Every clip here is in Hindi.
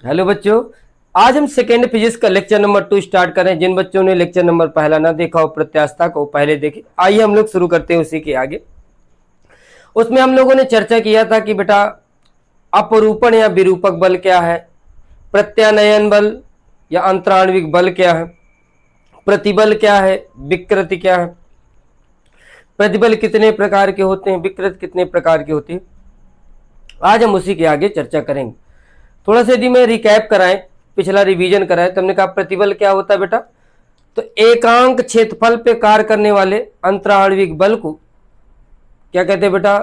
हेलो बच्चों, आज हम सेकेंड फिजिक्स का लेक्चर नंबर 2 स्टार्ट करें। जिन बच्चों ने लेक्चर नंबर पहला ना देखा हो, प्रत्यास्थता को पहले देखें। आइए हम लोग शुरू करते हैं उसी के आगे। उसमें हम लोगों ने चर्चा किया था कि बेटा अपरूपण या विरूपक बल क्या है, प्रत्यानयन बल या अंतराण्विक बल क्या है, प्रतिबल क्या है, विकृति क्या है, प्रतिबल कितने प्रकार के होते हैं, विकृति कितने प्रकार के होते हैं। आज हम उसी के आगे चर्चा करेंगे। थोड़ा सा यदि मैं रिकैप कराएं, पिछला रिवीजन कराएं, तो हमने कहा प्रतिबल क्या होता है बेटा। तो एकांक क्षेत्रफल पे कार्य करने वाले अंतराण्विक बल को क्या कहते हैं बेटा,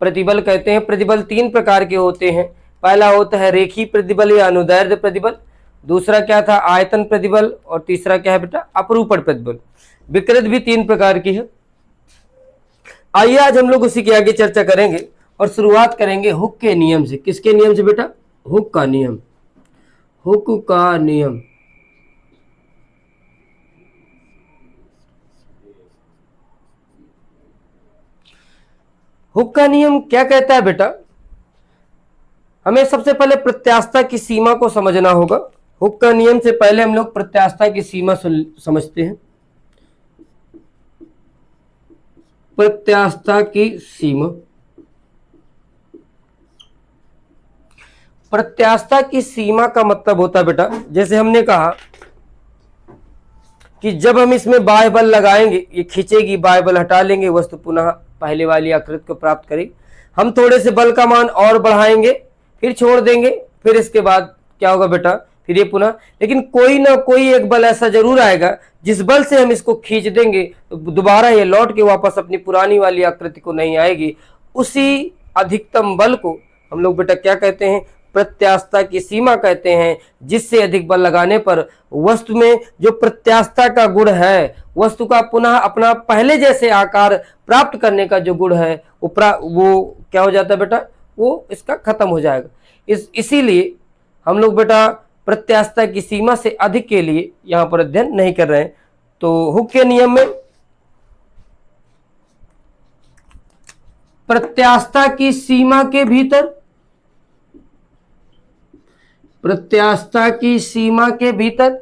प्रतिबल कहते हैं। प्रतिबल 3 प्रकार के होते हैं। पहला होता है रेखीय प्रतिबल या अनुदैर्ध्य प्रतिबल, दूसरा क्या था आयतन प्रतिबल, और तीसरा क्या है बेटा अपरूपण प्रतिबल। विकृति भी 3 प्रकार की है। आइए आज हम लोग उसी के आगे चर्चा करेंगे और शुरुआत करेंगे हुक के नियम से। किसके नियम से बेटा? हुक का नियम। हुक का नियम हुक का नियम क्या कहता है बेटा? हमें सबसे पहले प्रत्यास्थता की सीमा को समझना होगा। हुक का नियम से पहले हम लोग प्रत्यास्थता की सीमा समझते हैं। प्रत्यास्थता की सीमा, प्रत्यास्थता की सीमा का मतलब होता है बेटा, जैसे हमने कहा कि जब हम इसमें बाह्य बल लगाएंगे, ये खींचेगी, बाह्य बल हटा लेंगे, वस्तु पुनः पहले वाली आकृति को प्राप्त करेगी। हम थोड़े से बल का मान और बढ़ाएंगे, फिर छोड़ देंगे, फिर इसके बाद क्या होगा बेटा, फिर ये पुनः, लेकिन कोई ना कोई एक बल ऐसा जरूर आएगा जिस बल से हम इसको खींच देंगे तो दोबारा ये लौट के वापस अपनी पुरानी वाली आकृति को नहीं आएगी। उसी अधिकतम बल को हम लोग बेटा क्या कहते हैं? प्रत्यास्थता की सीमा कहते हैं, जिससे अधिक बल लगाने पर वस्तु में जो प्रत्यास्थता का गुण है, वस्तु का पुनः अपना पहले जैसे आकार प्राप्त करने का जो गुण है वो क्या हो जाता है बेटा, वो इसका खत्म हो जाएगा। इसीलिए हम लोग बेटा प्रत्यास्थता की सीमा से अधिक के लिए यहां पर अध्ययन नहीं कर रहे हैं। तो हुक के नियम में प्रत्यास्थता की सीमा के भीतर, प्रत्यास्थता की सीमा के भीतर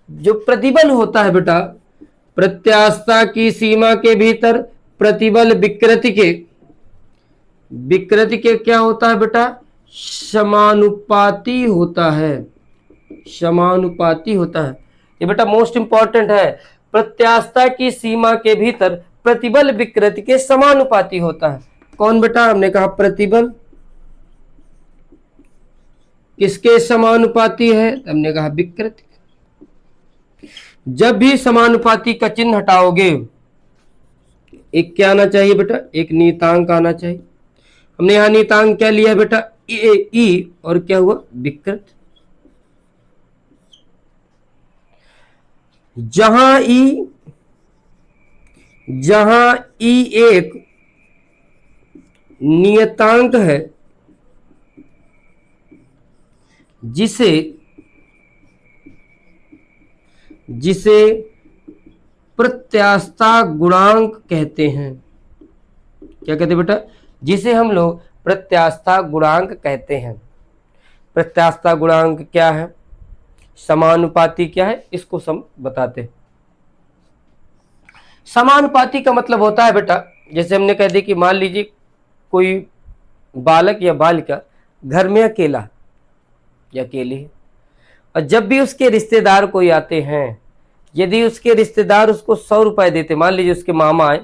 जो प्रतिबल होता है बेटा, प्रत्यास्थता की सीमा के भीतर प्रतिबल विकृति के क्या होता है बेटा? समानुपाती होता है। समानुपाती होता है। ये बेटा मोस्ट इंपॉर्टेंट है। प्रत्यास्थता की सीमा के भीतर प्रतिबल विकृति के समानुपाती होता है। कौन बेटा? हमने कहा प्रतिबल किसके समानुपाती है? हमने कहा विकृति। जब भी समानुपाती का चिन्ह हटाओगे, एक क्या आना चाहिए बेटा? एक नियतांक आना चाहिए। हमने यहां नियतांक क्या लिया बेटा? ई, और क्या हुआ? विकृति। जहां ई एक नियतांक है जिसे प्रत्यास्थता गुणांक कहते हैं। क्या कहते हैं बेटा? जिसे हम लोग प्रत्यास्थता गुणांक कहते हैं। प्रत्यास्थता गुणांक क्या है, समानुपाती क्या है, इसको हम बताते हैं। समानुपाती का मतलब होता है बेटा, जैसे हमने कह दिया कि मान लीजिए कोई बालक या बालिका घर में अकेला या अकेली है, और जब भी उसके रिश्तेदार कोई आते हैं, यदि उसके रिश्तेदार उसको 100 रुपए देते, मान लीजिए उसके मामा आए,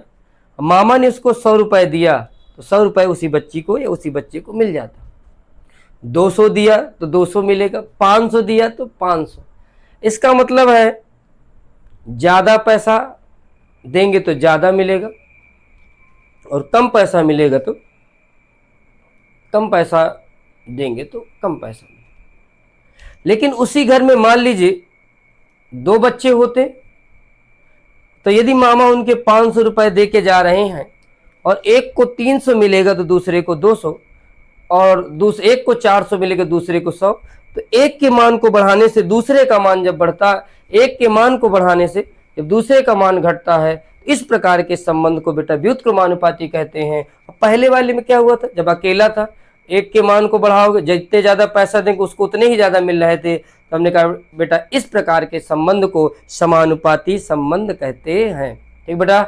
मामा ने उसको 100 रुपए दिया, तो 100 रुपए उसी बच्ची को या उसी बच्चे को मिल जाता। 200 दिया तो 200 मिलेगा, 500 दिया तो 500। इसका मतलब है ज्यादा पैसा देंगे तो ज्यादा मिलेगा, और कम पैसा मिलेगा तो कम पैसा देंगे तो कम पैसा मिलेगा। लेकिन उसी घर में मान लीजिए 2 बच्चे होते, तो यदि मामा उनके 500 रुपए दे के जा रहे हैं, और एक को 300 मिलेगा तो दूसरे को 200, और एक को 400 मिलेगा दूसरे को 100, तो एक के मान को बढ़ाने से दूसरे का मान जब बढ़ता, एक के मान को बढ़ाने से जब दूसरे का मान घटता है, इस प्रकार के संबंध को बेटा व्युत्क्रमानुपाती कहते हैं। पहले वाले में क्या हुआ था? जब अकेला था एक के मान को बढ़ाओगे, जितने ज्यादा पैसा देंगे उसको उतने ही ज्यादा मिल रहे थे। तो हमने कहा बेटा इस प्रकार के संबंध को समानुपाती संबंध कहते हैं। ठीक बेटा,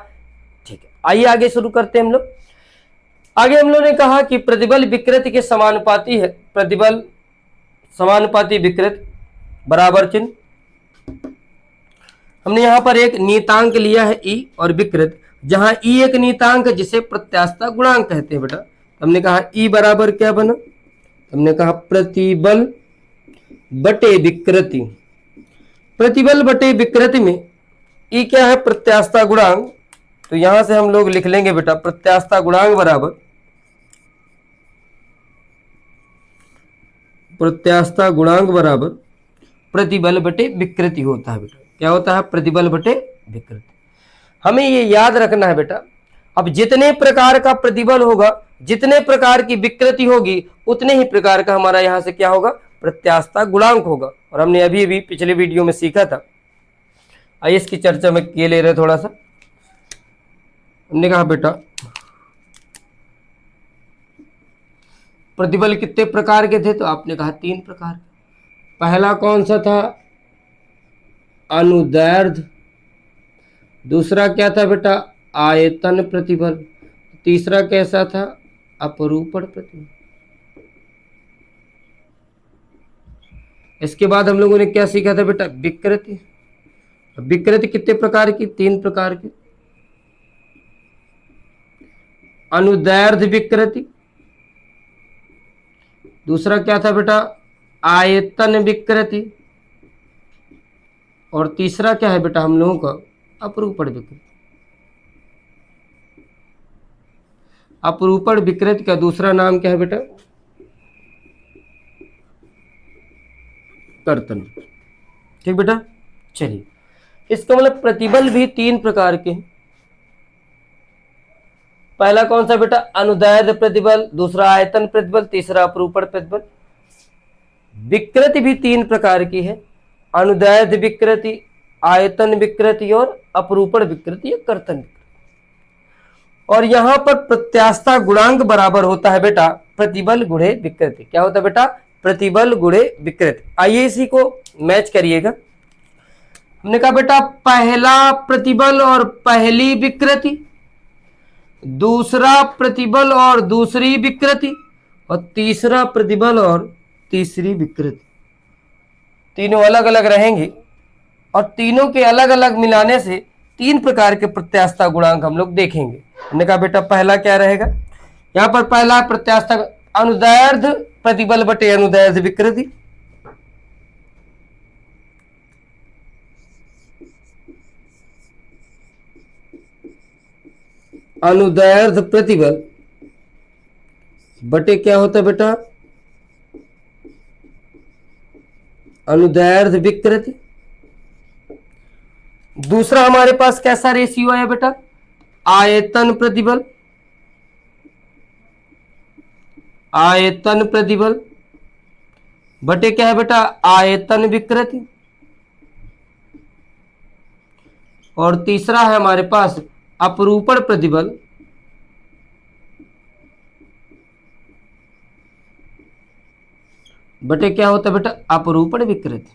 ठीक है, आइए आगे शुरू करते हैं हम लोग। आगे हम लोग ने कहा कि प्रतिबल विकृति के समानुपाती है। प्रतिबल समानुपाती विकृति बराबर चिन्ह, हमने यहां पर एक नियतांक लिया है ई और विकृत, जहां ई एक नियतांक जिसे प्रत्यास्थता गुणांक कहते हैं बेटा। हमने कहा ई बराबर क्या बना, हमने कहा प्रतिबल बटे विकृति। प्रतिबल बटे विकृति में ई क्या है, प्रत्यास्थता गुणांक। तो यहां से हम लोग लिख लेंगे बेटा प्रत्यास्थता गुणांक बराबर प्रत्यास्थता गुणांक बराबर प्रतिबल बटे विकृति होता है बेटा। क्या होता है, प्रतिबल बटे विकृति। हमें ये याद रखना है बेटा, अब जितने प्रकार का प्रतिबल होगा, जितने प्रकार की विकृति होगी, उतने ही प्रकार का हमारा यहां से क्या होगा, प्रत्यास्थता गुणांक होगा। और हमने अभी अभी पिछले वीडियो में सीखा था। आइए इसकी चर्चा में किए ले रहे थोड़ा सा। हमने कहा बेटा प्रतिबल कितने प्रकार के थे, तो आपने कहा 3 प्रकार। पहला कौन सा था, अनुदैर्ध्य। दूसरा क्या था बेटा, आयतन प्रतिबल। तीसरा कैसा था, अपरूपण प्रतिबल। इसके बाद हम लोगों ने क्या सीखा था बेटा, विकृति। विकृति कितने प्रकार की, 3 प्रकार की। अनुदैर्ध्य विकृति, दूसरा क्या था बेटा, आयतन विकृति, और तीसरा क्या है बेटा हम लोगों का, अपरूपण विकृति। अपरूपण विकृति का दूसरा नाम क्या है बेटा, कर्तन। ठीक बेटा, चलिए इसका मतलब प्रतिबल भी 3 प्रकार के हैं। पहला कौन सा बेटा, अनुदैर्ध्य प्रतिबल, दूसरा आयतन प्रतिबल, तीसरा अपरूपण प्रतिबल। विकृति भी 3 प्रकार की है, अनुदैर्ध्य विकृति, आयतन विकृति और अपरूपण विकृति या कर्तन विकृति। और यहां पर प्रत्यास्थता गुणांक बराबर होता है बेटा प्रतिबल गुणे विकृति। क्या होता है बेटा, प्रतिबल गुणे विकृति। आइए इसी को मैच करिएगा। हमने कहा बेटा पहला प्रतिबल और पहली विकृति, दूसरा प्रतिबल और दूसरी विकृति, और तीसरा प्रतिबल और तीसरी विकृति। तीनों अलग अलग रहेंगे और तीनों के अलग अलग मिलाने से 3 प्रकार के प्रत्यास्थता गुणांक हम लोग देखेंगे। हमने कहा बेटा पहला क्या रहेगा, यहां पर पहला प्रत्यास्थता अनुदैर्ध्य प्रतिबल बटे अनुदैर्ध्य विकृति। अनुदैर्ध्य प्रतिबल बटे क्या होता है बेटा, अनुदैर्ध्य विकृति। दूसरा हमारे पास कैसा रेशियो है बेटा, आयतन प्रतिबल, आयतन प्रतिबल बटे क्या है बेटा, आयतन विकृति। और तीसरा है हमारे पास अपरूपण प्रतिबल बटे क्या होता है बेटा, अपरूपण विकृति।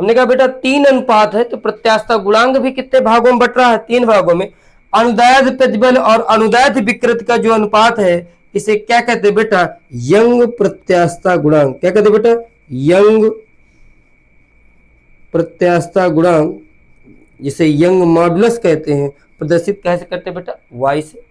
हमने कहा बेटा 3 अनुपात है, तो प्रत्यास्थता गुणांक भी कितने भागों में बट रहा है, 3 भागों में। अनुदैर्ध्य प्रतिबल और अनुदैर्ध्य विकृति का जो अनुपात है, इसे क्या कहते हैं बेटा, यंग प्रत्यास्थता गुणांक। क्या कहते हैं बेटा, यंग प्रत्यास्थता गुणांक, जिसे यंग मॉडुलस कहते हैं। प्रदर्शित कैसे करते हैं बेटा, वाई से।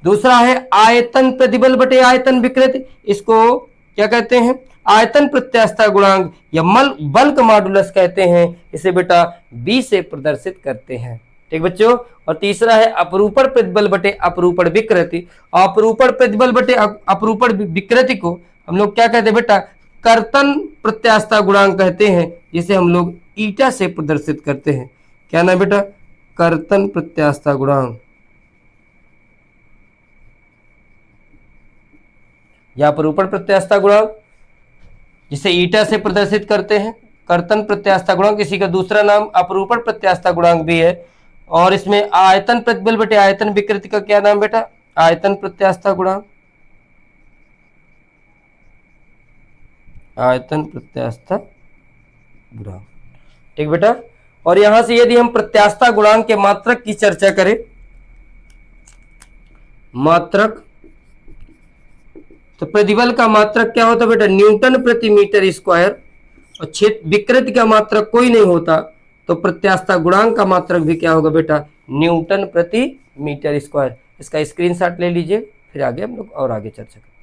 दूसरा है आयतन प्रतिबल बटे आयतन विकृति, इसको क्या कहते हैं, आयतन प्रत्यास्थता गुणांक या बल्क मॉडुलस कहते हैं। इसे बेटा बी से प्रदर्शित करते हैं। ठीक बच्चों। और तीसरा है अपरूपण प्रतिबल बटे अपरूपण विकृति। अपरूपण प्रतिबल बटे अपरूपण विकृति को हम लोग क्या कहते हैं बेटा, कर्तन प्रत्यास्थता गुणांक कहते हैं, जिसे हम लोग ईटा से प्रदर्शित करते हैं। क्या नाम बेटा, कर्तन प्रत्यास्थता गुणांक या अपरूपण प्रत्यास्थता गुणांक, जिसे ईटा से प्रदर्शित करते हैं। कर्तन प्रत्यास्थता गुणांक, इसी का दूसरा नाम अपरूपण प्रत्यास्थता गुणांक भी है। और इसमें आयतन प्रतिबल बटे आयतन विकृति का क्या नाम बेटा? आयतन प्रत्यास्थता गुणांक, आयतन प्रत्यास्थता गुणांक। ठीक बेटा। और यहां से यदि हम प्रत्यास्थता गुणांक के मात्रक की चर्चा करें, मात्रक, तो प्रतिबल का मात्रक क्या होता है बेटा? न्यूटन प्रति मीटर स्क्वायर। और क्षेत्र विकृति का मात्रक कोई नहीं होता, तो प्रत्यास्थता गुणांक का मात्रक भी क्या होगा बेटा? न्यूटन प्रति मीटर स्क्वायर। इसका स्क्रीनशॉट ले लीजिए, फिर आगे हम लोग और आगे चर्चा करें।